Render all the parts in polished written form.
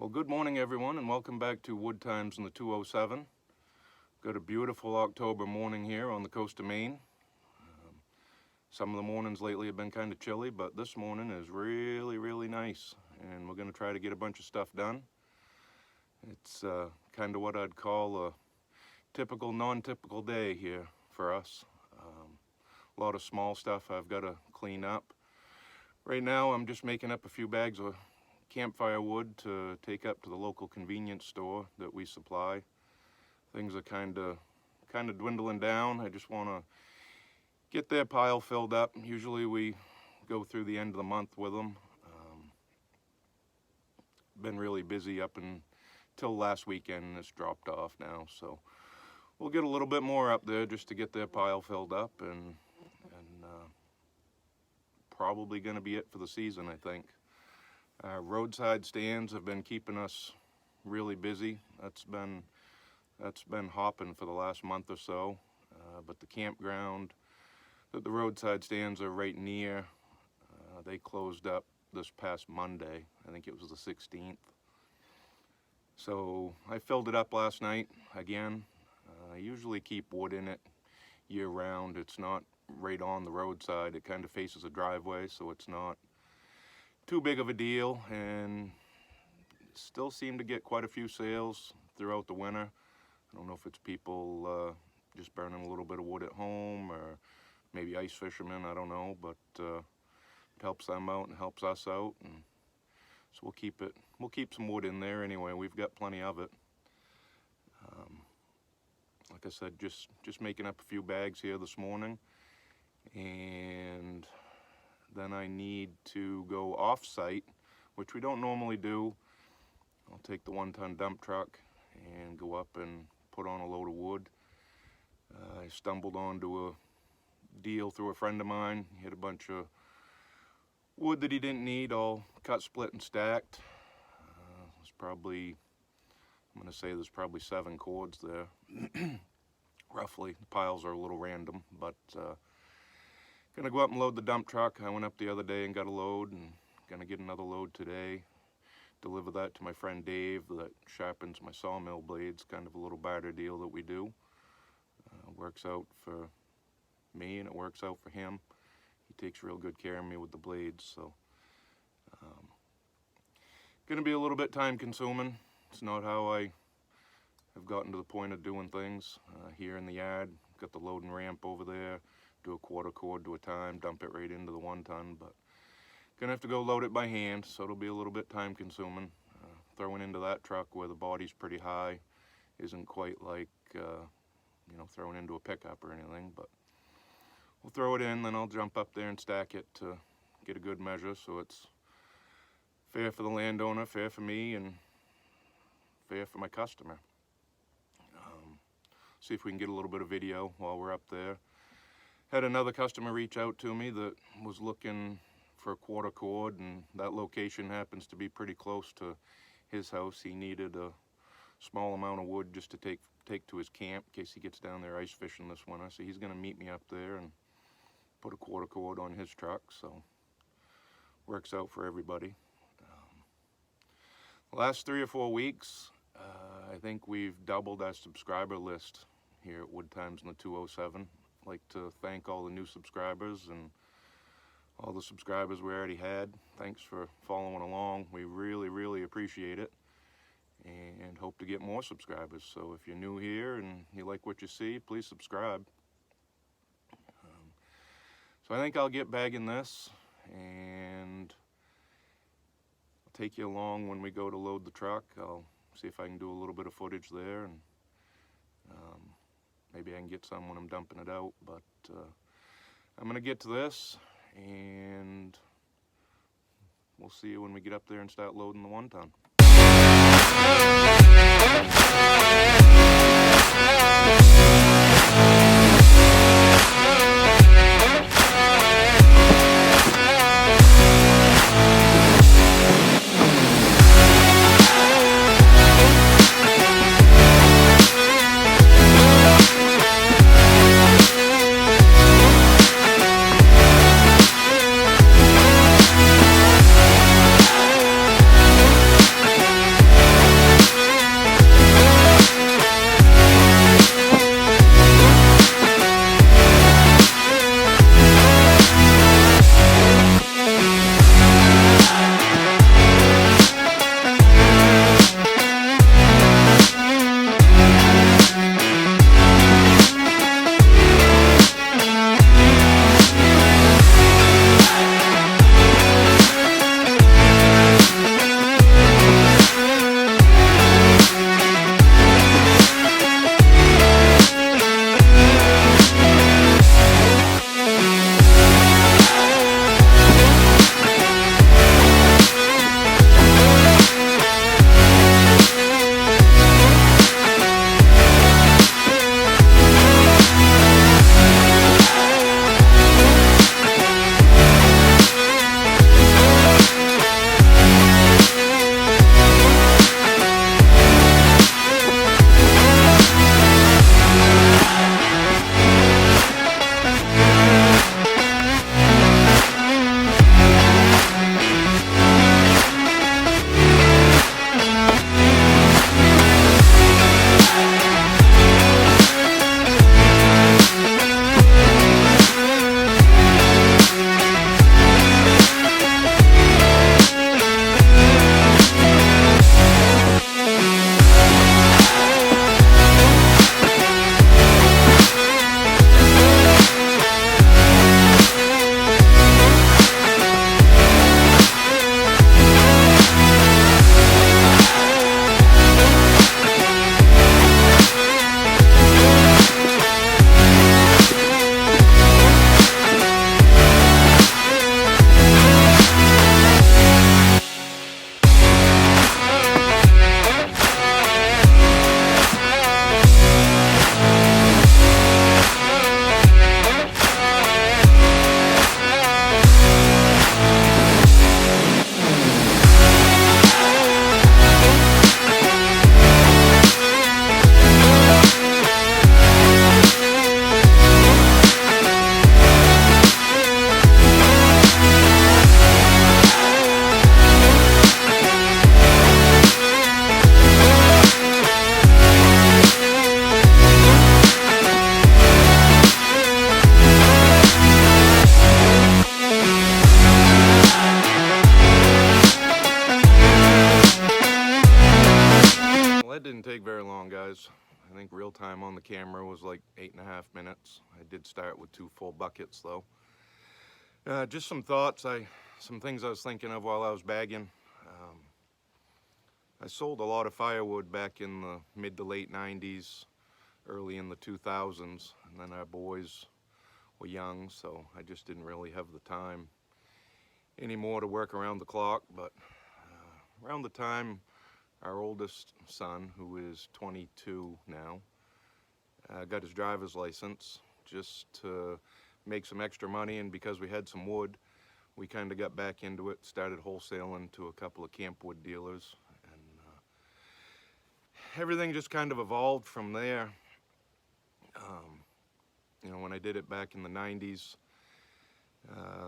Well, good morning everyone, and welcome back to Wood Times in the 207. Got a beautiful October morning here on the coast of Maine. Some of the mornings lately have been kind of chilly, but this morning is really nice, and we're going to try to get a bunch of stuff done. It's kind of what I'd call a typical, non-typical day here for us. A lot of small stuff I've got to clean up. Right now I'm just making up a few bags of campfire wood to take up to the local convenience store that we supply. Things are kind of dwindling down. I just want to get their pile filled up. Usually we go through the end of the month with them. Been really busy up until last weekend, and it's dropped off now, so we'll get a little bit more up there just to get their pile filled up, and probably going to be it for the season, I think. Roadside stands have been keeping us really busy. That's been hopping for the last month or so. But the campground that the roadside stands are right near, they closed up this past Monday. I think it was the 16th. So I filled it up last night again. I usually keep wood in it year round. It's not right on the roadside. It kind of faces a driveway, so it's not too big of a deal, and still seem to get quite a few sales throughout the winter. I don't know if it's people just burning a little bit of wood at home, or maybe ice fishermen, I don't know, but it helps them out and helps us out, and so we'll keep some wood in there anyway. We've got plenty of it. Like I said, just making up a few bags here this morning, and then I need to go off-site, which we don't normally do. I'll take the 1-ton dump truck and go up and put on a load of wood. I stumbled onto a deal through a friend of mine. He had a bunch of wood that he didn't need, all cut, split, and stacked. There's probably, I'm going to say there's probably 7 cords there, roughly. The piles are a little random, but gonna go up and load the dump truck. I went up the other day and got a load, and gonna get another load today. Deliver that to my friend Dave that sharpens my sawmill blades. Kind of a little barter deal that we do. Works out for me and it works out for him. He takes real good care of me with the blades, so gonna be a little bit time consuming. It's not how I have gotten to the point of doing things here in the yard. Got the loading ramp over there. Do a quarter cord to a time, dump it right into the 1-ton, but gonna have to go load it by hand, so it'll be a little bit time consuming. Throwing into that truck where the body's pretty high isn't quite like throwing into a pickup or anything, but we'll throw it in, then I'll jump up there and stack it to get a good measure, so it's fair for the landowner, fair for me, and fair for my customer. See if we can get a little bit of video while we're up there. Had another customer reach out to me that was looking for a quarter cord, and that location happens to be pretty close to his house. He needed a small amount of wood just to take to his camp in case he gets down there ice fishing this winter. So he's going to meet me up there and put a quarter cord on his truck, so works out for everybody. The last 3 or 4 weeks, I think we've doubled our subscriber list here at Wood Times in the 207. Like to thank all the new subscribers and all the subscribers we already had. Thanks for following along. We really appreciate it, and hope to get more subscribers. So if you're new here and you like what you see, please subscribe. So I think I'll get bagging this, and I'll take you along when we go to load the truck. I'll see if I can do a little bit of footage there, and maybe I can get some when I'm dumping it out, but I'm going to get to this, and we'll see you when we get up there and start loading the 1-ton. That didn't take very long, guys. I think real time on the camera was like 8.5 minutes. I did start with 2 full buckets though. Just some thoughts, some things I was thinking of while I was bagging. I sold a lot of firewood back in the mid to late 90s, early in the 2000s, and then our boys were young, so I just didn't really have the time anymore to work around the clock. But around the time our oldest son, who is 22 now, got his driver's license just to make some extra money, and because we had some wood, we kind of got back into it, started wholesaling to a couple of camp wood dealers, and everything just kind of evolved from there. You know, when I did it back in the 90s,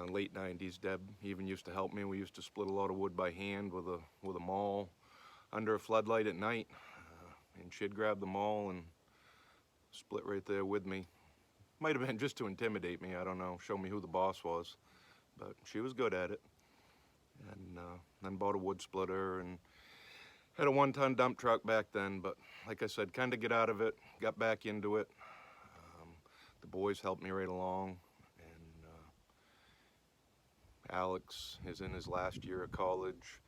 late 90s, Deb even used to help me. We used to split a lot of wood by hand with a maul under a floodlight at night, and she'd grab the maul and split right there with me. Might have been just to intimidate me, I don't know, show me who the boss was, but she was good at it. And then bought a wood splitter and had a 1-ton dump truck back then, but like I said, kind of get out of it, got back into it. The boys helped me right along, and Alex is in his last year of college.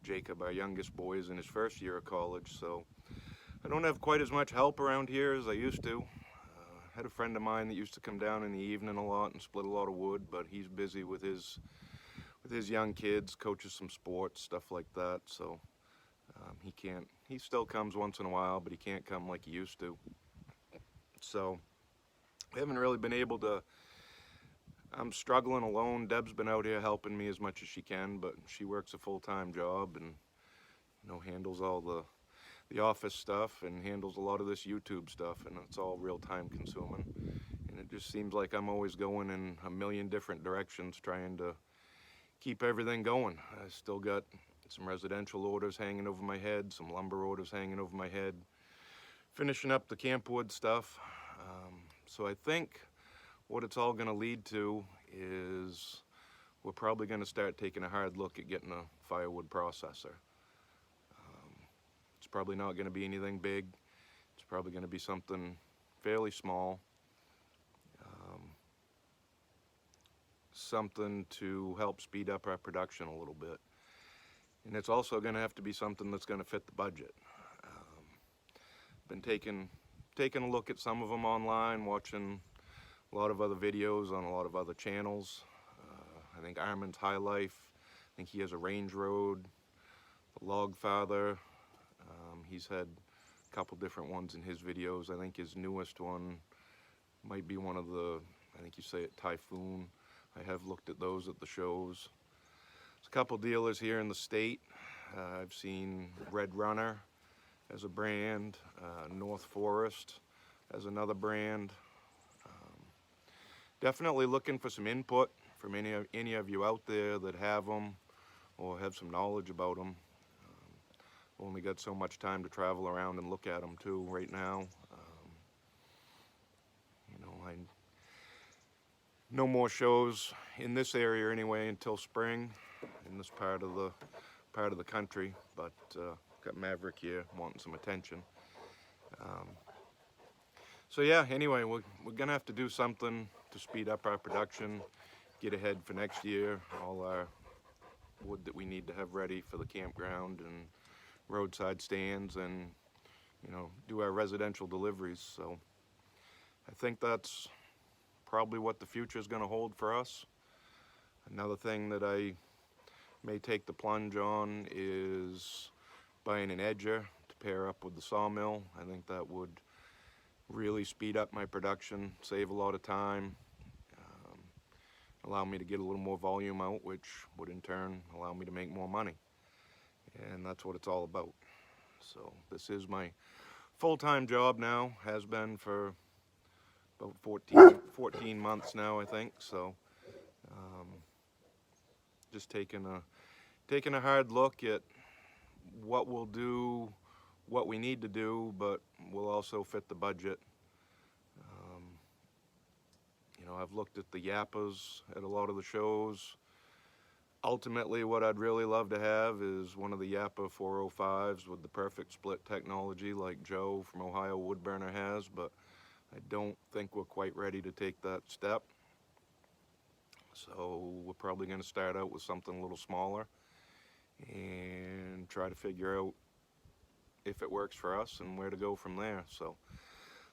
Jacob, our youngest boy, is in his first year of college, so I don't have quite as much help around here as I used to. I had a friend of mine that used to come down in the evening a lot and split a lot of wood, but he's busy with his young kids, coaches some sports, stuff like that, so he can't. He still comes once in a while, but he can't come like he used to. So I haven't really been able to. I'm struggling alone. Deb's been out here helping me as much as she can, but she works a full-time job and, you know, handles all the office stuff and handles a lot of this YouTube stuff, and it's all real time consuming. And it just seems like I'm always going in a million different directions trying to keep everything going. I still got some residential orders hanging over my head, some lumber orders hanging over my head, finishing up the campwood stuff. So I think what it's all going to lead to is we're probably going to start taking a hard look at getting a firewood processor. It's probably not going to be anything big. It's probably going to be something fairly small. Something to help speed up our production a little bit. And it's also going to have to be something that's going to fit the budget. Been taking a look at some of them online, watching a lot of other videos on a lot of other channels. I think Armin's High Life, I think he has a Range Road, the Log Father. He's had a couple different ones in his videos. I think his newest one might be one of the, I think you say it, Typhoon. I have looked at those at the shows. There's a couple dealers here in the state. I've seen Red Runner as a brand, North Forest as another brand. Definitely looking for some input from any of you out there that have them or have some knowledge about them. Only got so much time to travel around and look at them too right now. You know, no more shows in this area anyway until spring in this part of the country, but got Maverick here wanting some attention. So yeah, anyway, we're gonna have to do something to speed up our production, get ahead for next year, all our wood that we need to have ready for the campground and roadside stands, and, you know, do our residential deliveries. So I think that's probably what the future is going to hold for us. Another thing that I may take the plunge on is buying an edger to pair up with the sawmill. I think that would really speed up my production, save a lot of time, allow me to get a little more volume out, which would in turn allow me to make more money. And that's what it's all about. So this is my full-time job now, has been for about 14 months now, I think. So just taking a hard look at what we'll do, what we need to do, but will also fit the budget. You know, I've looked at the yappas at a lot of the shows. Ultimately, what I'd really love to have is one of the Yappa 405s with the perfect split technology like Joe from Ohio Woodburner has, but I don't think we're quite ready to take that step. So we're probably going to start out with something a little smaller and try to figure out if it works for us and where to go from there. So,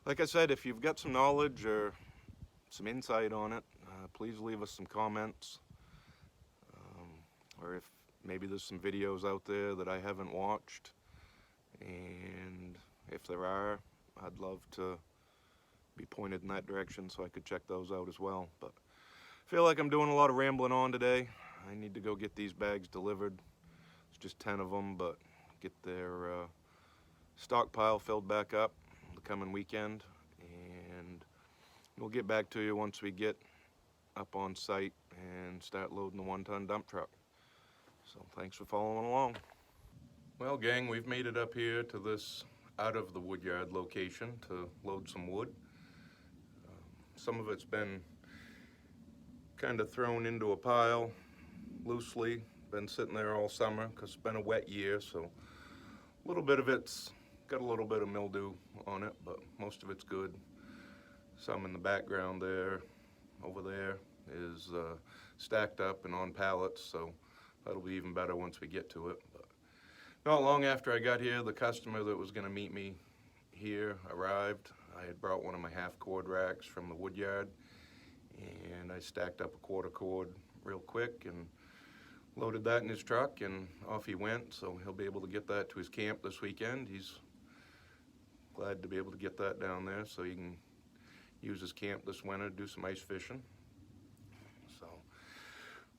like I said, if you've got some knowledge or some insight on it, please leave us some comments. Or if maybe there's some videos out there that I haven't watched, and if there are, I'd love to be pointed in that direction so I could check those out as well. But I feel like I'm doing a lot of rambling on today. I need to go get these bags delivered. It's just 10 of them, but get their stockpile filled back up the coming weekend, and we'll get back to you once we get up on site and start loading the 1-ton dump truck. So thanks for following along. Well, gang, we've made it up here to this out of the woodyard location to load some wood. Some of it's been kind of thrown into a pile loosely, been sitting there all summer because it's been a wet year, so a little bit of it's got a little bit of mildew on it, but most of it's good. Some in the background there, over there, is stacked up and on pallets, so that'll be even better once we get to it. But not long after I got here, the customer that was going to meet me here arrived. I had brought one of my half-cord racks from the woodyard, and I stacked up a quarter cord real quick and loaded that in his truck, and off he went. So he'll be able to get that to his camp this weekend. He's glad to be able to get that down there so he can use his camp this winter, do some ice fishing. So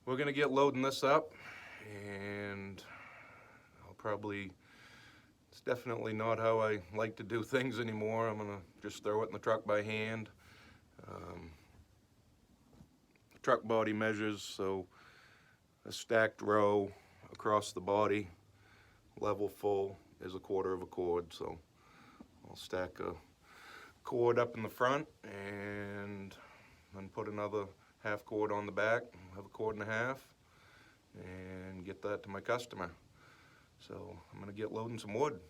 we're going to get loading this up, and I'll probably, it's definitely not how I like to do things anymore. I'm going to just throw it in the truck by hand. Truck body measures, so a stacked row across the body, level full, is a quarter of a cord. So I'll stack a cord up in the front and then put another half cord on the back, have a cord and a half, and get that to my customer. So I'm going to get loading some wood.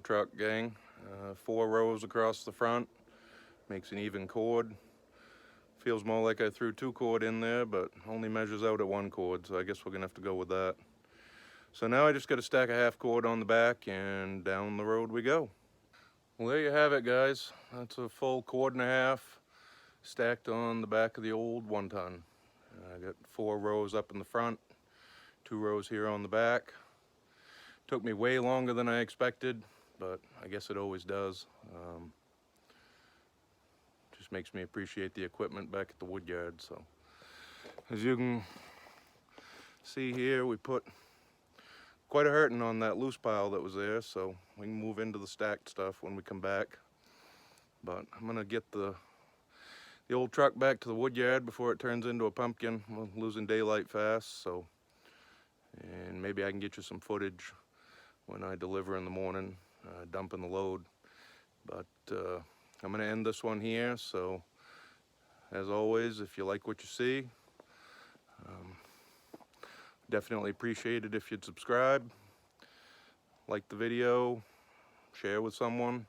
truck, gang. 4 rows across the front, makes an even cord. Feels more like I threw 2 cord in there, but only measures out at 1 cord, so I guess we're gonna have to go with that. So now I just got to stack a half cord on the back and down the road we go. Well, there you have it, guys. That's a full cord and a half stacked on the back of the old 1-ton. I got 4 rows up in the front, 2 rows here on the back. Took me way longer than I expected, but I guess it always does. Just makes me appreciate the equipment back at the wood yard. So as you can see here, we put quite a hurting on that loose pile that was there, so we can move into the stacked stuff when we come back. But I'm gonna get the old truck back to the wood yard before it turns into a pumpkin. We're losing daylight fast, so, and maybe I can get you some footage when I deliver in the morning, dumping the load. But I'm gonna end this one here. So as always, if you like what you see, definitely appreciate it if you'd subscribe, like the video, share with someone,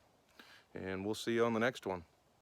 and we'll see you on the next one.